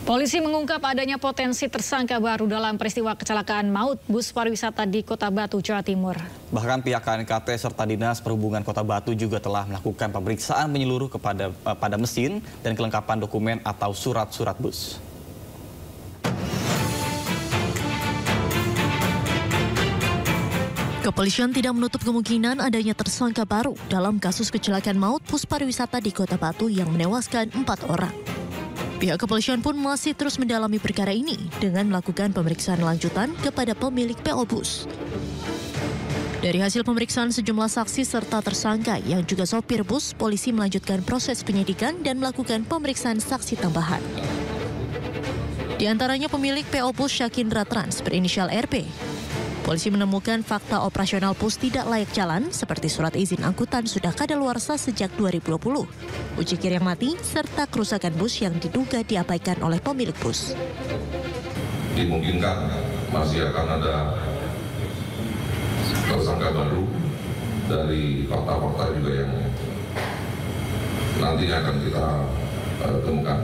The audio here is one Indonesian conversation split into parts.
Polisi mengungkap adanya potensi tersangka baru dalam peristiwa kecelakaan maut bus pariwisata di Kota Batu, Jawa Timur. Bahkan pihak KNKT serta Dinas Perhubungan Kota Batu juga telah melakukan pemeriksaan menyeluruh pada mesin dan kelengkapan dokumen atau surat-surat bus. Kepolisian tidak menutup kemungkinan adanya tersangka baru dalam kasus kecelakaan maut bus pariwisata di Kota Batu yang menewaskan 4 orang. Pihak kepolisian pun masih terus mendalami perkara ini dengan melakukan pemeriksaan lanjutan kepada pemilik PO bus. Dari hasil pemeriksaan sejumlah saksi serta tersangka yang juga sopir bus, polisi melanjutkan proses penyidikan dan melakukan pemeriksaan saksi tambahan. Di antaranya pemilik PO bus Syakindra Trans berinisial RP. Polisi menemukan fakta operasional bus tidak layak jalan seperti surat izin angkutan sudah kadaluarsa sejak 2020, uji kir yang mati, serta kerusakan bus yang diduga diabaikan oleh pemilik bus. Dimungkinkan masih akan ada tersangka baru dari fakta-fakta juga yang nantinya akan kita temukan.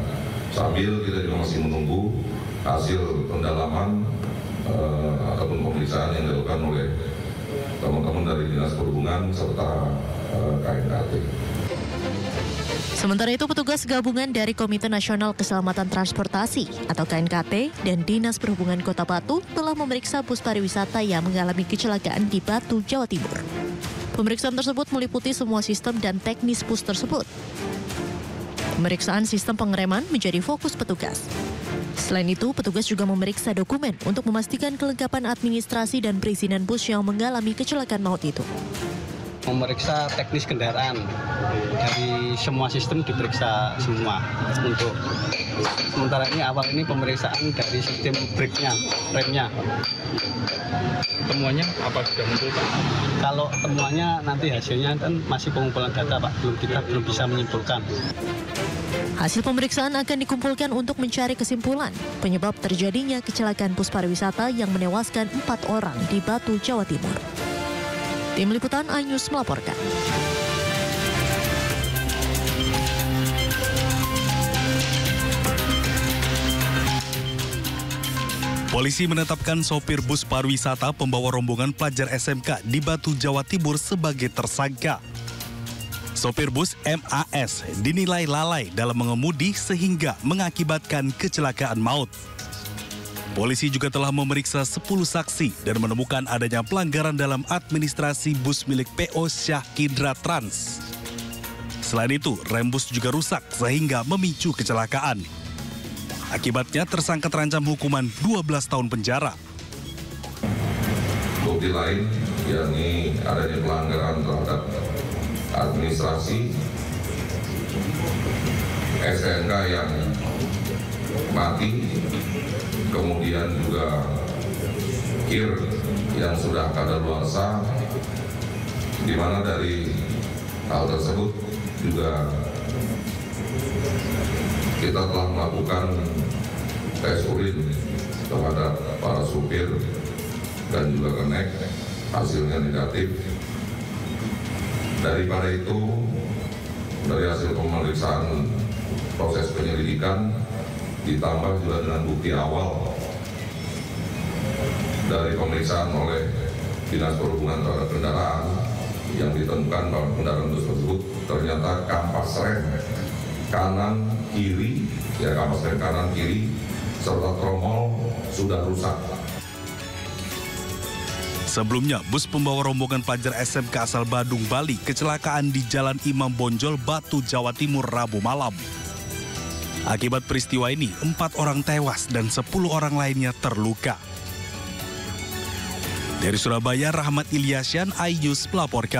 Sambil kita juga masih menunggu hasil pendalaman ataupun pemeriksaan yang dilakukan oleh teman-teman dari Dinas Perhubungan serta KNKT. Sementara itu, petugas gabungan dari Komite Nasional Keselamatan Transportasi atau KNKT dan Dinas Perhubungan Kota Batu telah memeriksa bus pariwisata yang mengalami kecelakaan di Batu, Jawa Timur. Pemeriksaan tersebut meliputi semua sistem dan teknis bus tersebut. Pemeriksaan sistem pengereman menjadi fokus petugas. Selain itu, petugas juga memeriksa dokumen untuk memastikan kelengkapan administrasi dan perizinan bus yang mengalami kecelakaan maut itu. Memeriksa teknis kendaraan dari semua sistem diperiksa semua. Untuk sementara ini awal ini pemeriksaan dari sistem brake-nya, remnya. Temuannya apa sudah muncul, Pak? Kalau temuannya nanti hasilnya kan masih pengumpulan data, Pak. Kita belum bisa menyimpulkan. Hasil pemeriksaan akan dikumpulkan untuk mencari kesimpulan penyebab terjadinya kecelakaan bus pariwisata yang menewaskan 4 orang di Batu, Jawa Timur. Tim Liputan iNews melaporkan. Polisi menetapkan sopir bus pariwisata pembawa rombongan pelajar SMK di Batu, Jawa Timur sebagai tersangka. Sopir bus MAS dinilai lalai dalam mengemudi sehingga mengakibatkan kecelakaan maut. Polisi juga telah memeriksa 10 saksi dan menemukan adanya pelanggaran dalam administrasi bus milik PO Syakindra Trans. Selain itu, rem bus juga rusak sehingga memicu kecelakaan. Akibatnya tersangka terancam hukuman 12 tahun penjara. Bukti lain yakni adanya pelanggaran terhadap administrasi SNK yang mati, kemudian juga kir yang sudah kadaluarsa, di mana dari hal tersebut juga kita telah melakukan tes urin terhadap para supir dan juga kenek, hasilnya negatif. Daripada itu, dari hasil pemeriksaan proses penyelidikan ditambah juga dengan bukti awal dari pemeriksaan oleh Dinas Perhubungan terhadap kendaraan yang ditemukan bahwa kendaraan tersebut ternyata kampas rem kanan kiri, kampas rem kanan kiri serta tromol sudah rusak. Sebelumnya, bus pembawa rombongan pelajar SMK asal Badung, Bali kecelakaan di Jalan Imam Bonjol, Batu, Jawa Timur, Rabu malam. Akibat peristiwa ini, 4 orang tewas dan 10 orang lainnya terluka. Dari Surabaya, Rahmat Ilyasyan, iNews melaporkan.